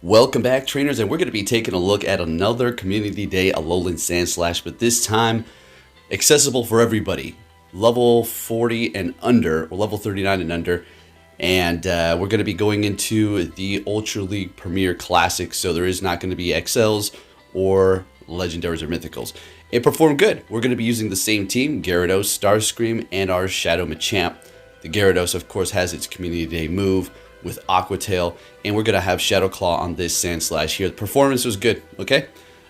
Welcome back, trainers, and we're going to be taking a look at another Community Day Alolan Sandslash, but this time accessible for everybody. Level 40 and under, or level 39 and under, and we're going to be going into the Ultra League Premier Classic, so there is not going to be XLs or Legendaries or Mythicals. It performed good. We're going to be using the same team, Gyarados, Starscream, and our Shadow Machamp. The Gyarados, of course, has its Community Day move with Aqua Tail, and we're going to have Shadow Claw on this Sandslash here. The performance was good, okay?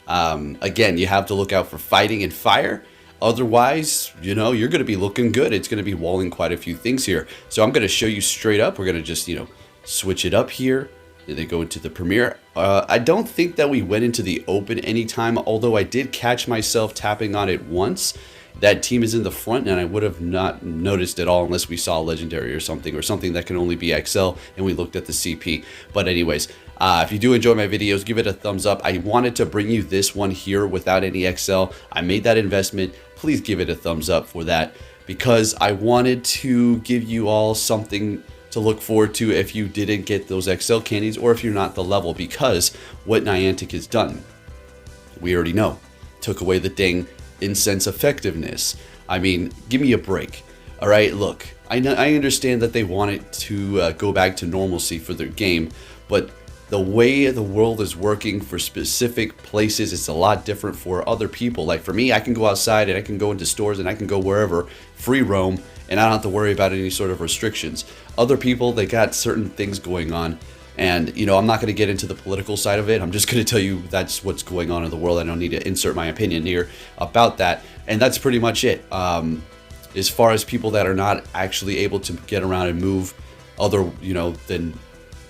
Again, you have to look out for fighting and fire. Otherwise, you know, you're going to be looking good. It's going to be walling quite a few things here. So I'm going to show you straight up. We're going to just, switch it up here. Then they go into the Premier. I don't think that we went into the Open anytime, although I did catch myself tapping on it once. That team is in the front, and I would have not noticed at all unless we saw a Legendary or something that can only be XL, and we looked at the CP. But anyways, if you do enjoy my videos, give it a thumbs up. I wanted to bring you this one here without any XL. I made that investment. Please give it a thumbs up for that, because I wanted to give you all something to look forward to if you didn't get those XL candies, or if you're not the level, because what Niantic has done, we already know, took away the dang incense effectiveness. I mean, give me a break. All right, look, I understand that they want it to go back to normalcy for their game, but the way the world is working for specific places is a lot different for other people. Like for me, I can go outside and I can go into stores and I can go wherever, free roam, and I don't have to worry about any sort of restrictions. Other people, they got certain things going on. And, I'm not going to get into the political side of it. I'm just going to tell you that's what's going on in the world. I don't need to insert my opinion here about that. And that's pretty much it. As far as people that are not actually able to get around and move other, than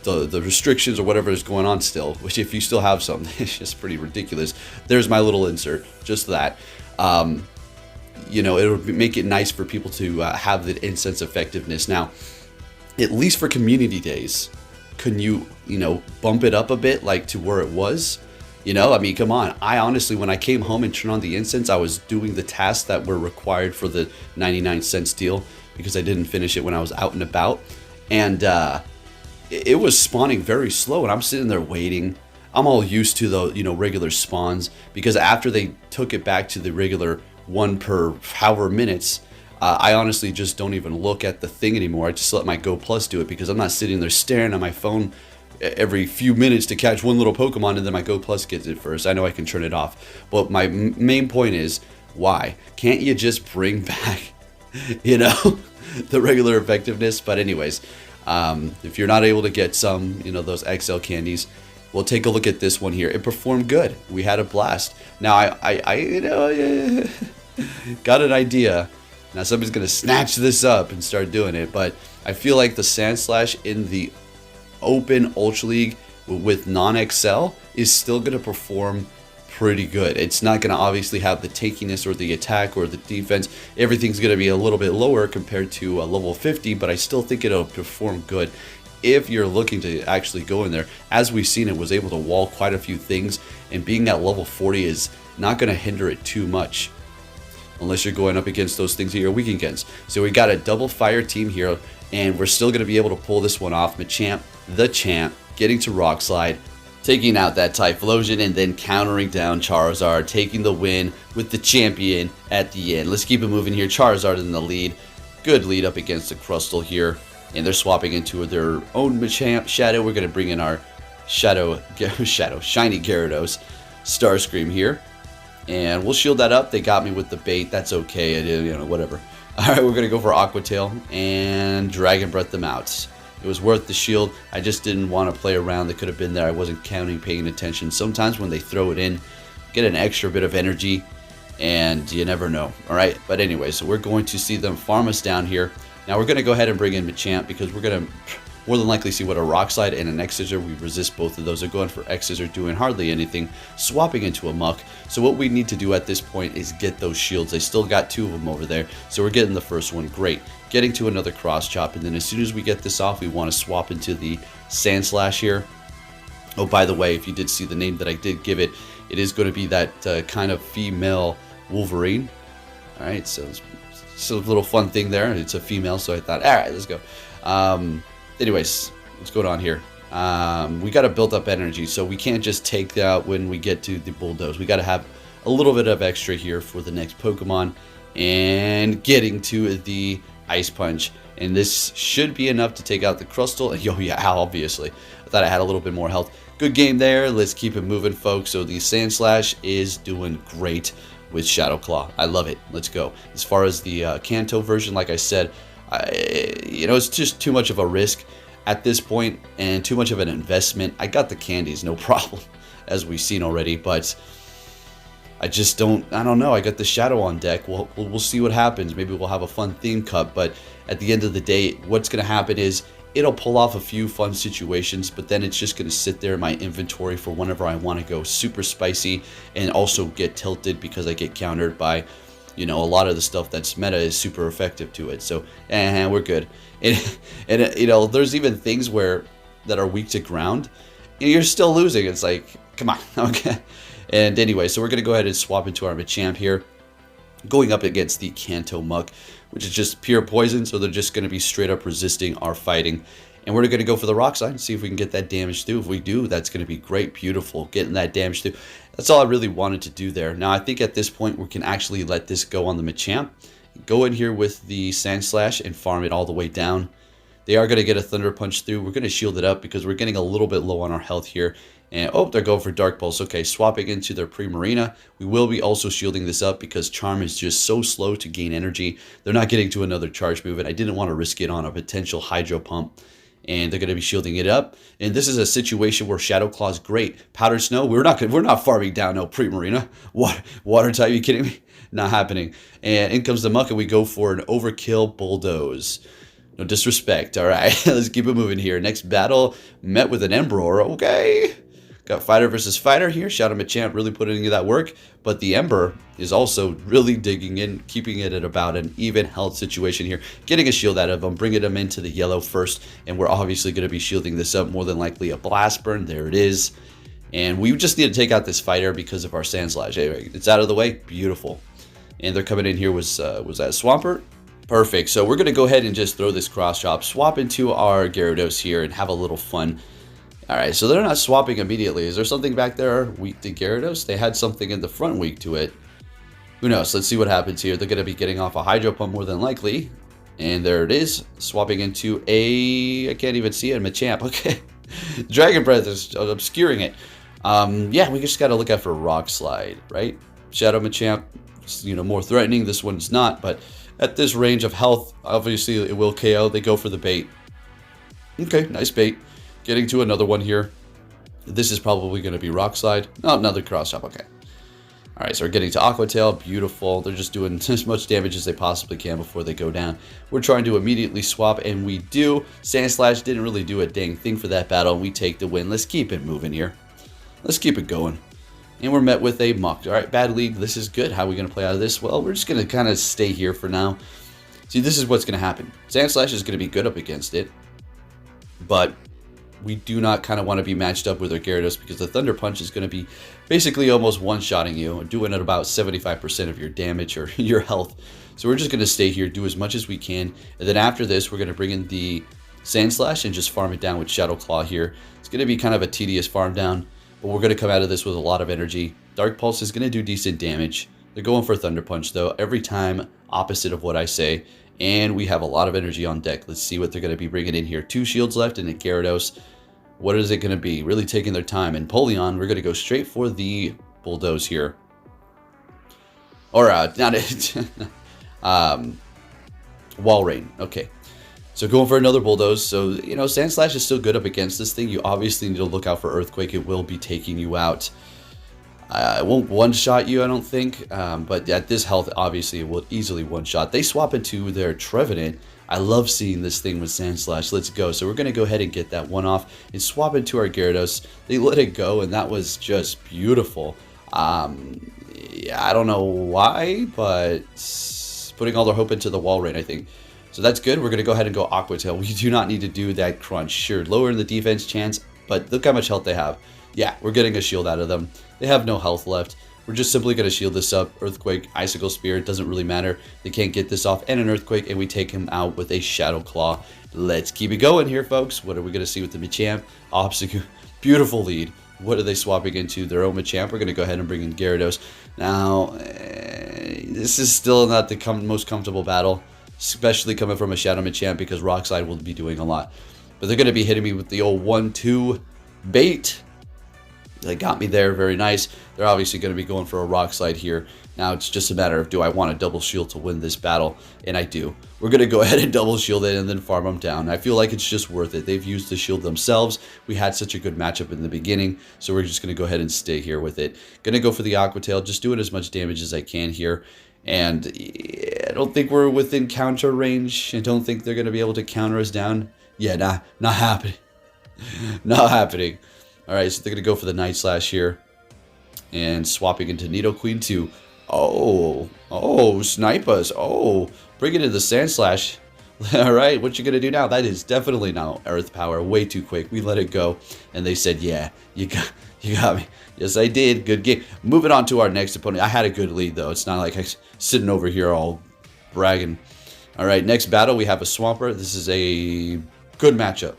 the restrictions or whatever is going on still, which if you still have some, it's just pretty ridiculous. There's my little insert, just that. It'll make it nice for people to have the incense effectiveness. Now, at least for community days, can you bump it up a bit, like to where it was? I mean, come on. I honestly, when I came home and turned on the incense, I was doing the tasks that were required for the 99-cent deal, because I didn't finish it when I was out and about. And it was spawning very slow, and I'm sitting there waiting. I'm all used to the regular spawns, because after they took it back to the regular one per however minutes, I honestly just don't even look at the thing anymore. I just let my Go Plus do it, because I'm not sitting there staring at my phone every few minutes to catch one little Pokemon and then my Go Plus gets it first. I know I can turn it off. But my main point is, why? Can't you just bring back, the regular effectiveness? But anyways, if you're not able to get some, those XL candies, we'll take a look at this one here. It performed good. We had a blast. Now, I got an idea. Now somebody's going to snatch this up and start doing it, but I feel like the Sandslash in the Open Ultra League with non-XL is still going to perform pretty good. It's not going to obviously have the tankiness or the attack or the defense. Everything's going to be a little bit lower compared to a level 50, but I still think it'll perform good if you're looking to actually go in there. As we've seen, it was able to wall quite a few things, and being at level 40 is not going to hinder it too much, unless you're going up against those things at your weak against. So we got a double fire team here, and we're still going to be able to pull this one off. Machamp, the champ, getting to Rock Slide, taking out that Typhlosion, and then countering down Charizard, taking the win with the champion at the end. Let's keep it moving here. Charizard in the lead. Good lead up against the Crustle here, and they're swapping into their own Machamp. Shadow, we're going to bring in our Shiny Gyarados. Starscream here. And we'll shield that up. They got me with the bait. That's okay. I did, whatever. Alright, we're going to go for Aqua Tail and Dragon Breath them out. It was worth the shield. I just didn't want to play around. They could have been there. I wasn't counting, paying attention. Sometimes when they throw it in, get an extra bit of energy, and you never know. Alright, but anyway, so we're going to see them farm us down here. Now we're going to go ahead and bring in Machamp, because we're going to more than likely see what a Rock Slide and an X-Scissor. We resist both of those. They're going for X-Scissor, doing hardly anything, swapping into a Muck. So what we need to do at this point is get those shields. They still got two of them over there, so we're getting the first one. Great. Getting to another Cross Chop, and then as soon as we get this off, we want to swap into the Sandslash here. Oh, by the way, if you did see the name that I did give it, it is going to be that kind of female Wolverine. Alright, so it's a little fun thing there. It's a female, so I thought, alright, let's go. Anyways, what's going on here? We got to build up energy, so we can't just take that when we get to the bulldoze. We got to have a little bit of extra here for the next Pokemon, and getting to the Ice Punch. And this should be enough to take out the Crustle. Yo, yeah, obviously. I thought I had a little bit more health. Good game there. Let's keep it moving, folks. So the Sandslash is doing great with Shadow Claw. I love it. Let's go. As far as the Kanto version, like I said, it's just too much of a risk at this point and too much of an investment. I got the candies, no problem, as we've seen already, but I don't know. I got the Shadow on deck. We'll see what happens. Maybe we'll have a fun theme cut, but at the end of the day, what's going to happen is it'll pull off a few fun situations, but then it's just going to sit there in my inventory for whenever I want to go super spicy and also get tilted because I get countered by, a lot of the stuff that's meta is super effective to it. So, we're good. And there's even things that are weak to ground, and you're still losing. It's like, come on, okay. And anyway, so we're going to go ahead and swap into our Machamp here, going up against the Kanto Muck, which is just pure poison, so they're just going to be straight up resisting our fighting. And we're going to go for the Rock Slide and see if we can get that damage through. If we do, that's going to be great, beautiful, getting that damage through. That's all I really wanted to do there. Now, I think at this point, we can actually let this go on the Machamp. Go in here with the Sandslash and farm it all the way down. They are going to get a Thunder Punch through. We're going to shield it up because we're getting a little bit low on our health here. And, they're going for Dark Pulse. Okay, swapping into their Primarina. We will be also shielding this up because Charm is just so slow to gain energy. They're not getting to another charge move, and I didn't want to risk it on a potential Hydro Pump. And they're going to be shielding it up. And this is a situation where Shadow Claw is great. Powdered Snow, we're not farming down no Primarina. Water type, you kidding me? Not happening. And in comes the Muck, and we go for an Overkill Bulldoze. No disrespect. All right, let's keep it moving here. Next battle, met with an Emperor. Okay. Got fighter versus fighter here. Shadow Machamp really putting in that work. But the Ember is also really digging in, keeping it at about an even health situation here. Getting a shield out of him, bringing him into the yellow first. And we're obviously going to be shielding this up. More than likely a Blast Burn. There it is. And we just need to take out this fighter because of our Sandslash. Anyway, it's out of the way. Beautiful. And they're coming in here. Was that Swampert? Perfect. So we're going to go ahead and just throw this cross chop, swap into our Gyarados here, and have a little fun. All right, so they're not swapping immediately. Is there something back there weak to Gyarados? They had something in the front weak to it. Who knows? Let's see what happens here. They're going to be getting off a Hydro Pump more than likely. And there it is. Swapping into I can't even see it, Machamp. Okay. Dragon Breath is obscuring it. Yeah, we just got to look out for Rock Slide, right? Shadow Machamp, more threatening. This one's not, but at this range of health, obviously it will KO. They go for the bait. Okay, nice bait. Getting to another one here. This is probably going to be Rock Slide. Oh, another Cross Chop. Okay. All right, so we're getting to Aqua Tail. Beautiful. They're just doing as much damage as they possibly can before they go down. We're trying to immediately swap, and we do. Sandslash didn't really do a dang thing for that battle, and we take the win. Let's keep it moving here. Let's keep it going. And we're met with a Muck. All right, bad lead. This is good. How are we going to play out of this? Well, we're just going to kind of stay here for now. See, this is what's going to happen. Sandslash is going to be good up against it, but we do not kind of want to be matched up with our Gyarados because the Thunder Punch is going to be basically almost one-shotting you, doing at about 75% of your damage or your health. So we're just going to stay here, do as much as we can, and then after this, we're going to bring in the Sandslash and just farm it down with Shadow Claw here. It's going to be kind of a tedious farm down, but we're going to come out of this with a lot of energy. Dark Pulse is going to do decent damage. They're going for Thunder Punch, though, every time opposite of what I say. And we have a lot of energy on deck. Let's see what they're going to be bringing in here. 2 shields left and a Gyarados. What is it going to be? Really taking their time. And Polion, we're going to go straight for the Bulldoze here. Or, not it. Wall Rain. Okay. So going for another Bulldoze. So, Sandslash is still good up against this thing. You obviously need to look out for Earthquake. It will be taking you out. It won't one-shot you, I don't think. But at this health, obviously, it will easily one-shot. They swap into their Trevenant. I love seeing this thing with Sandslash. Let's go. So we're going to go ahead and get that one off and swap into our Gyarados. They let it go, and that was just beautiful. Yeah, I don't know why, but putting all their hope into the Wall Rain, I think. So that's good. We're going to go ahead and go Aqua Tail. We do not need to do that crunch. Sure, lowering the defense chance, but look how much health they have. Yeah, we're getting a shield out of them. They have no health left. We're just simply going to shield this up. Earthquake, Icicle Spear, it doesn't really matter. They can't get this off, and an Earthquake, and we take him out with a Shadow Claw. Let's keep it going here, folks. What are we going to see with the Machamp? Obstacle, beautiful lead. What are they swapping into? Their own Machamp. We're going to go ahead and bring in Gyarados. Now, this is still not the most comfortable battle, especially coming from a Shadow Machamp, because Rock Slide will be doing a lot. But they're going to be hitting me with the old 1-2 bait. They got me there, very nice. They're obviously going to be going for a Rock Slide here. Now it's just a matter of, do I want a double shield to win this battle? And I do. We're going to go ahead and double shield it and then farm them down. I feel like it's just worth it. They've used the shield themselves. We had such a good matchup in the beginning, so we're just going to go ahead and stay here with it. Going to go for the Aqua Tail, just doing as much damage as I can here. And I don't think we're within counter range. I don't think they're going to be able to counter us down. Yeah, not happening. Not happening. Alright, so they're going to go for the Night Slash here. And swapping into Nidoqueen to... Oh, snipe us. Oh, bring it in the Sandslash. Alright, what you going to do now? That is definitely now Earth Power. Way too quick. We let it go. And they said, yeah, you got me. Yes, I did. Good game. Moving on to our next opponent. I had a good lead, though. It's not like I'm sitting over here all bragging. Alright, next battle, we have a Swampert. This is a good matchup.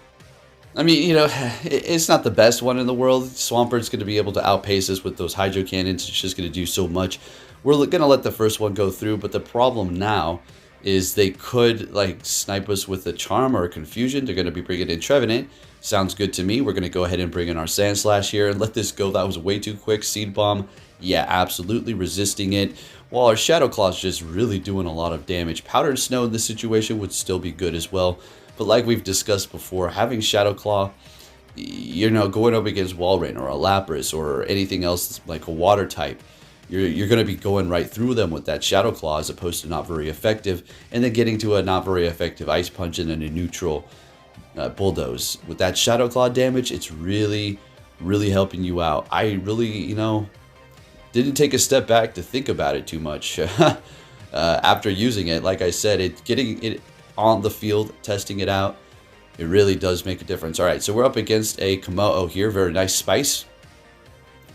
I mean, you know, it's not the best one in the world. Swampert's going to be able to outpace us with those Hydro Cannons. It's just going to do so much. We're going to let the first one go through, but the problem now is they could, like, snipe us with a Charm or a Confusion. They're going to be bringing in Trevenant. Sounds good to me. We're going to go ahead and bring in our Sandslash here and let this go. That was way too quick. Seed Bomb, yeah, absolutely resisting it. While our Shadow Claw's just really doing a lot of damage. Powdered Snow in this situation would still be good as well. But like we've discussed before, having Shadow Claw, you know, going up against Walrein or a Lapras or anything else like a water type, you're going to be going right through them with that Shadow Claw as opposed to not very effective. And then getting to a not very effective Ice Punch and then a neutral Bulldoze. With that Shadow Claw damage, it's really, really helping you out. I really, you know, didn't take a step back to think about it too much after using it. Like I said, getting it on the field, testing it out, it really does make a difference. All right, so we're up against a Komodo here. Very nice Spice.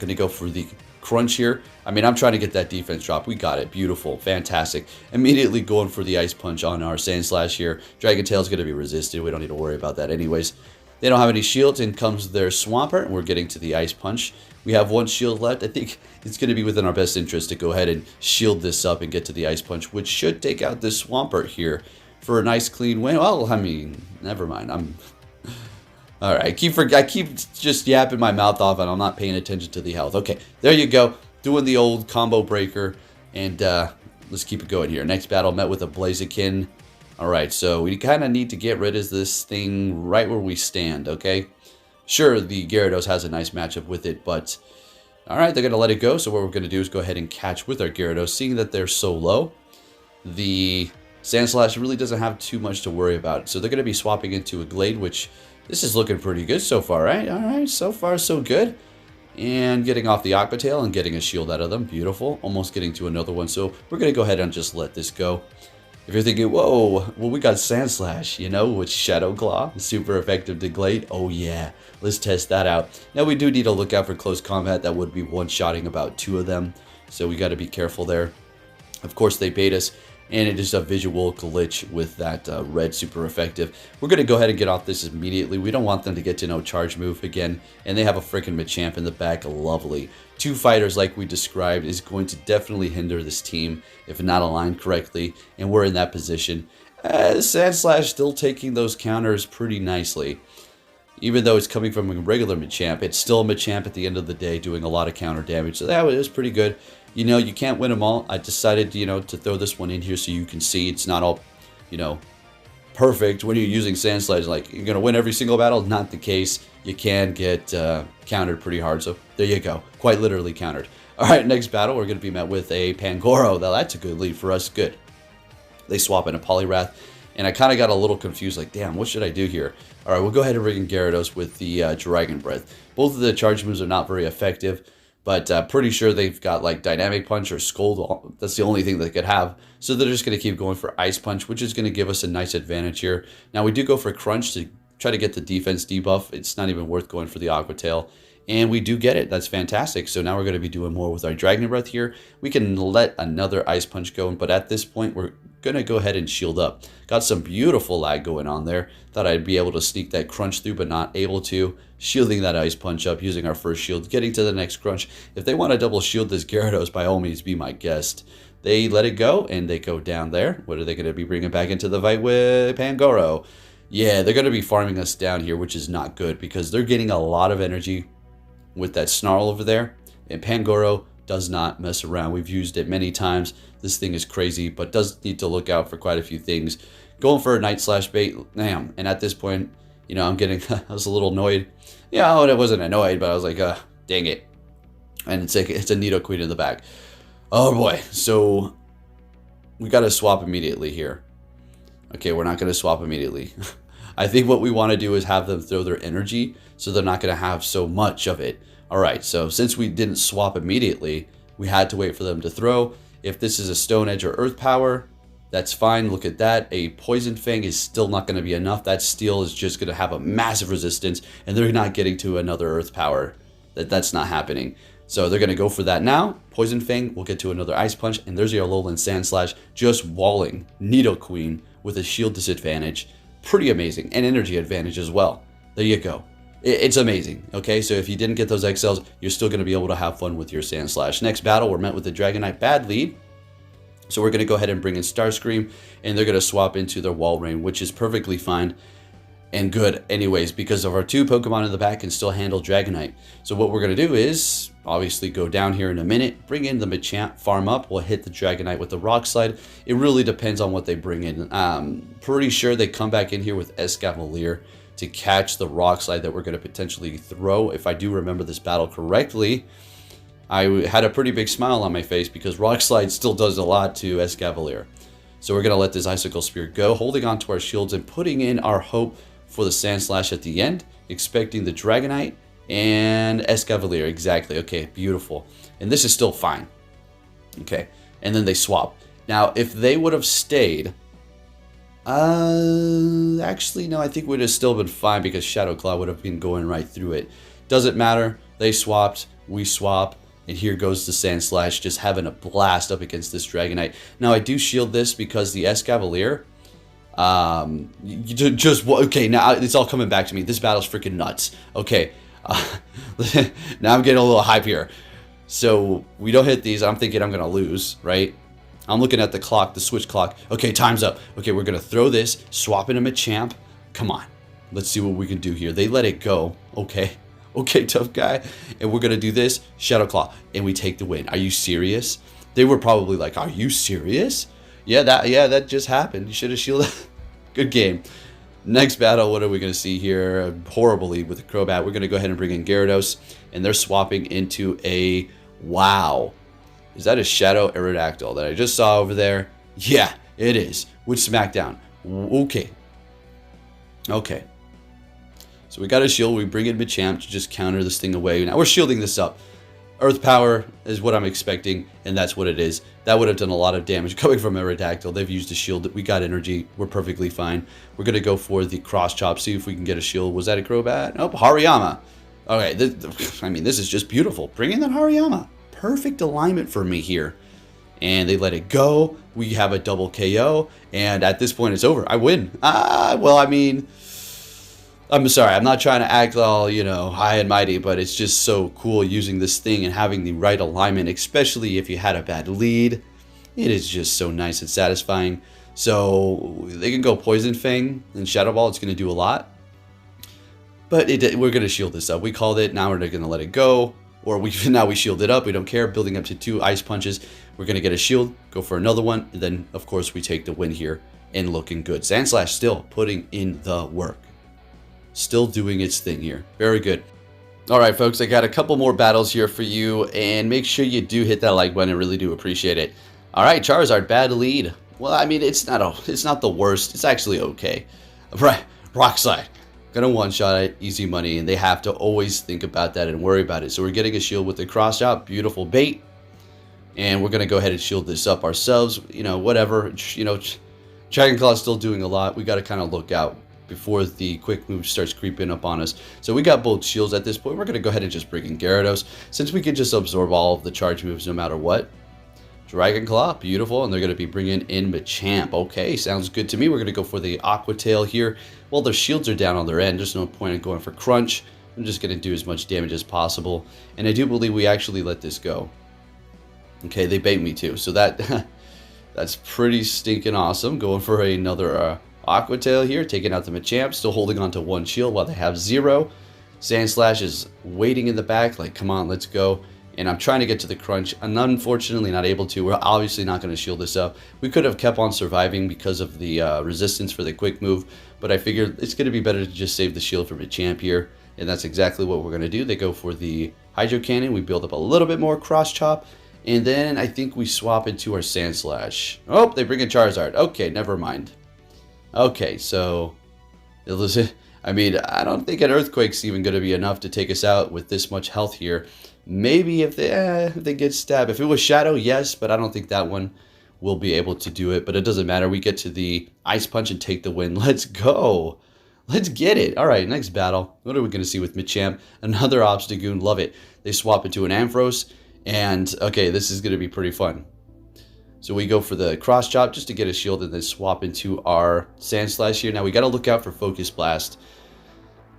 Going to go for the Crunch here. I mean, I'm trying to get that defense drop. We got it. Beautiful. Fantastic. Immediately going for the Ice Punch on our Sandslash here. Dragon Tail's going to be resisted. We don't need to worry about that anyways. They don't have any shields. In comes their Swampert, and we're getting to the Ice Punch. We have one shield left. I think it's going to be within our best interest to go ahead and shield this up and get to the Ice Punch, which should take out this Swampert here for a nice clean win. Well, I mean, never mind. All right. I keep just yapping my mouth off, and I'm not paying attention to the health. Okay, there you go. Doing the old combo breaker, and let's keep it going here. Next battle met with a Blaziken. All right, so we kind of need to get rid of this thing right where we stand. Okay, sure, the Gyarados has a nice matchup with it, but all right, they're gonna let it go. So what we're gonna do is go ahead and catch with our Gyarados, seeing that they're so low. The Sandslash really doesn't have too much to worry about. So they're going to be swapping into a Glade, which this is looking pretty good so far, right? All right, so far so good. And getting off the Aqua Tail and getting a shield out of them. Beautiful. Almost getting to another one. So we're going to go ahead and just let this go. If you're thinking, whoa, well, we got Sandslash, you know, with Shadow Claw. Super effective to Glade. Oh, yeah. Let's test that out. Now, we do need to look out for close combat. That would be one-shotting about 2 of them. So we got to be careful there. Of course, they bait us. And it is a visual glitch with that red super effective. We're going to go ahead and get off this immediately. We don't want them to get to no charge move again. And they have a freaking Machamp in the back. Lovely. 2 fighters like we described is going to definitely hinder this team if not aligned correctly. And we're in that position. Sandslash still taking those counters pretty nicely. Even though it's coming from a regular Machamp, it's still a Machamp at the end of the day doing a lot of counter damage. So that was pretty good. You know, you can't win them all. I decided, you know, to throw this one in here so you can see it's not all, you know, perfect when you're using Sandslash. Like, you're going to win every single battle. Not the case. You can get countered pretty hard. So there you go. Quite literally countered. All right, next battle, we're going to be met with a Pangoro. Now, that's a good lead for us. Good. They swap in a Poliwrath. And I kind of got a little confused, like, damn, what should I do here? All right, we'll go ahead and bring in Gyarados with the Dragon Breath. Both of the charge moves are not very effective. But pretty sure they've got like Dynamic Punch or Scold. That's the only thing they could have. So they're just going to keep going for Ice Punch, which is going to give us a nice advantage here. Now we do go for Crunch to try to get the defense debuff. It's not even worth going for the Aqua Tail. And we do get it. That's fantastic. So now we're going to be doing more with our Dragon Breath here. We can let another Ice Punch go, but at this point, we're going to go ahead and shield up. Got some beautiful lag going on there. Thought I'd be able to sneak that crunch through, but not able to. Shielding that Ice Punch up, using our first shield, getting to the next crunch. If they want to double shield this Gyarados, by all means, be my guest. They let it go, and they go down there. What are they going to be bringing back into the fight with Pangoro? Yeah, they're going to be farming us down here, which is not good, because they're getting a lot of energy with that Snarl over there, and Pangoro does not mess around. We've used it many times. This thing is crazy, but does need to look out for quite a few things. Going for a Night Slash bait, damn. And at this point, you know, I'm getting, I was a little annoyed. Yeah, I wasn't annoyed, but I was like, dang it. And it's a Nidoqueen in the back. Oh boy, so we got to swap immediately here. Okay, we're not going to swap immediately. I think what we want to do is have them throw their energy, so they're not going to have so much of it. All right, so since we didn't swap immediately, we had to wait for them to throw. If this is a Stone Edge or Earth Power, that's fine. Look at that. A Poison Fang is still not going to be enough. That Steel is just going to have a massive resistance, and they're not getting to another Earth Power. That's not happening. So they're going to go for that now. Poison Fang will get to another Ice Punch, and there's your Alolan Sandslash just walling Nidoqueen with a shield disadvantage. Pretty amazing, and energy advantage as well. There you go. It's amazing, okay? So if you didn't get those XLs, you're still going to be able to have fun with your Sandslash. Next battle, we're met with the Dragonite bad lead. So we're going to go ahead and bring in Starscream, and they're going to swap into their Walrein, which is perfectly fine and good anyways, because of our two Pokemon in the back can still handle Dragonite. So what we're going to do is, obviously, go down here in a minute, bring in the Machamp, farm up, we'll hit the Dragonite with the Rock Slide. It really depends on what they bring in. Pretty sure they come back in here with Escavalier to catch the Rock Slide that we're going to potentially throw. If I do remember this battle correctly, I had a pretty big smile on my face because Rock Slide still does a lot to Escavalier. So we're going to let this Icicle Spear go, holding on to our shields and putting in our hope for the Sandslash at the end, expecting the Dragonite and Escavalier. Exactly. Okay, beautiful. And this is still fine. Okay, and then they swap. Now, if they would have stayed... actually, no, I think we'd have still been fine because Shadow Claw would have been going right through it. Doesn't matter. They swapped. We swap. And here goes the Sandslash just having a blast up against this Dragonite. Now, I do shield this because the Escavalier... okay, now it's all coming back to me. This battle's freaking nuts. Okay. Now I'm getting a little hype here. So, we don't hit these. I'm thinking I'm going to lose, right? I'm looking at the clock, the switch clock. Okay, time's up. Okay, we're going to throw this, swap into Machamp. Come on. Let's see what we can do here. They let it go. Okay. Okay, tough guy. And we're going to do this, Shadow Claw, and we take the win. Are you serious? They were probably like, are you serious? Yeah, that just happened. You should have shielded. Good game. Next battle, what are we going to see here? Horrible lead with the Crobat. We're going to go ahead and bring in Gyarados, and they're swapping into a... Wow. Is that a Shadow Aerodactyl that I just saw over there? Yeah, it is. With Smackdown. Okay. Okay. So we got a shield. We bring in Machamp to just counter this thing away. Now we're shielding this up. Earth Power is what I'm expecting, and that's what it is. That would have done a lot of damage coming from Aerodactyl. They've used a shield. We got energy. We're perfectly fine. We're going to go for the Cross Chop, see if we can get a shield. Was that a Crobat? Nope, Hariyama. Okay, I mean, this is just beautiful. Bring in that Hariyama. Perfect alignment for me here. And they let it go. We have a double KO, and at this point, it's over. I win. Well, I mean... I'm sorry, I'm not trying to act all, you know, high and mighty, but it's just so cool using this thing and having the right alignment, especially if you had a bad lead. It is just so nice and satisfying. So they can go Poison Fang and Shadow Ball. It's going to do a lot. But we're going to shield this up. We called it. Now we're going to let it go. Or now we shield it up. We don't care. Building up to 2 Ice Punches. We're going to get a shield. Go for another one. And then, of course, we take the win here. And looking good. Sandslash still putting in the work. Still doing its thing here. Very good. All right, folks, I got a couple more battles here for you, and make sure you do hit that like button. I really do appreciate it. All right, Charizard, bad lead. Well, I mean, it's not the worst. It's actually okay. Right, Rock Slide. Gonna one-shot it, easy money, and they have to always think about that and worry about it. So we're getting a shield with the Cross Chop. Beautiful bait. And we're gonna go ahead and shield this up ourselves. You know, whatever. You know, Dragon Claw's still doing a lot. We got to kind of look out. before the quick move starts creeping up on us. So we got both shields at this point. We're going to go ahead and just bring in Gyarados, since we can just absorb all of the charge moves no matter what. Dragon Claw, beautiful, and they're going to be bringing in Machamp. Okay, sounds good to me. We're going to go for the Aqua Tail here. Well, their shields are down on their end. There's no point in going for Crunch. I'm just going to do as much damage as possible. And I do believe we actually let this go. Okay, they bait me too. So that's pretty stinking awesome. Going for another Aqua Tail here, taking out the Machamp. Still holding on to one shield while they have 0. Sandslash is waiting in the back, like, come on, let's go. And I'm trying to get to the Crunch. I'm unfortunately not able to. We're obviously not going to shield this up. We could have kept on surviving because of the resistance for the quick move, but I figured it's going to be better to just save the shield for Machamp here, and that's exactly what we're going to do. They go for the Hydro Cannon. We build up a little bit more Cross Chop, and then I think we swap into our Sandslash. Oh, they bring in Charizard. Okay, never mind. Okay, so I mean, I don't think an Earthquake's even going to be enough to take us out with this much health here. Maybe if they get stabbed. If it was Shadow, yes, but I don't think that one will be able to do it. But it doesn't matter. We get to the Ice Punch and take the win. Let's go. Let's get it. All right, next battle. What are we going to see with Machamp? Another Obstagoon. Love it. They swap into an Ampharos. And, okay, this is going to be pretty fun. So we go for the Cross Chop just to get a shield and then swap into our Sandslash here. Now, we got to look out for Focus Blast.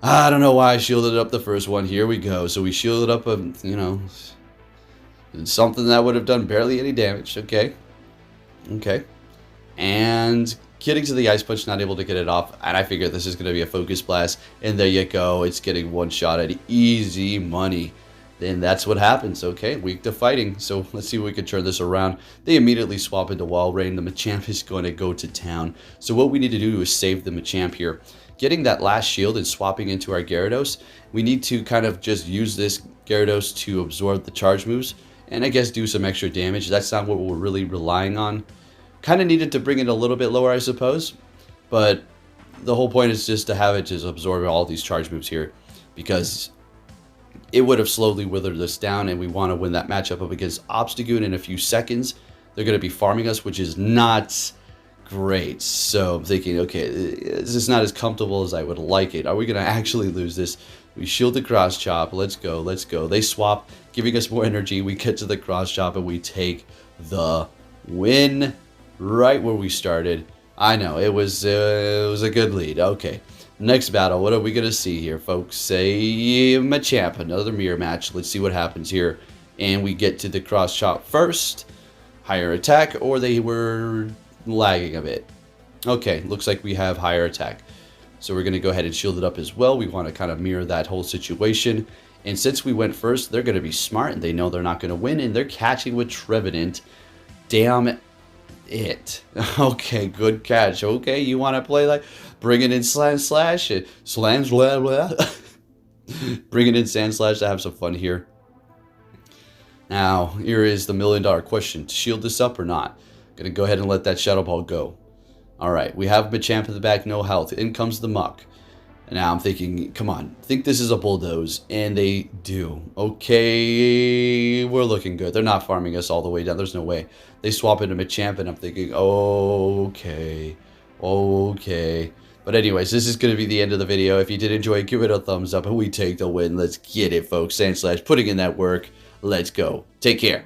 I don't know why I shielded up the first one. Here we go. So we shielded up you know, something that would have done barely any damage. Okay. Okay. And getting to the Ice Punch, not able to get it off. And I figured this is going to be a Focus Blast. And there you go. It's getting one shot at easy money. Then that's what happens. Okay, weak to fighting. So let's see if we can turn this around. They immediately swap into Wall Rain. The Machamp is going to go to town. So what we need to do is save the Machamp here. Getting that last shield and swapping into our Gyarados, we need to kind of just use this Gyarados to absorb the charge moves and I guess do some extra damage. That's not what we're really relying on. Kind of needed to bring it a little bit lower, I suppose, but the whole point is just to have it just absorb all these charge moves here, because it would have slowly withered us down, and we want to win that matchup up against Obstagoon in a few seconds. They're going to be farming us, which is not great. So I'm thinking, okay, this is not as comfortable as I would like it. Are we going to actually lose this? We shield the Cross Chop. Let's go. Let's go. They swap, giving us more energy. We get to the Cross Chop, and we take the win right where we started. I know, it was a good lead. Okay. Next battle, what are we going to see here, folks? Say Machamp, another mirror match. Let's see what happens here. And we get to the Cross Chop first. Higher attack, or they were lagging a bit. Okay, looks like we have higher attack. So we're going to go ahead and shield it up as well. We want to kind of mirror that whole situation. And since we went first, they're going to be smart, and they know they're not going to win, and they're catching with Trevenant. Damn it. Okay, good catch. Okay, you want to play like bringing in Sandslash, bringing in Sandslash to have some fun here. Now, here is the $1,000,000 question: shield this up or not? Gonna go ahead and let that Shadow Ball go. All right, we have Machamp in the back, no health. In comes the Muck. And now I'm thinking, come on, think this is a Bulldoze, and they do. Okay, we're looking good. They're not farming us all the way down. There's no way. They swap into Machamp, and I'm thinking, okay. But anyways, this is going to be the end of the video. If you did enjoy it, give it a thumbs up, and we take the win. Let's get it, folks. Sandslash putting in that work. Let's go. Take care.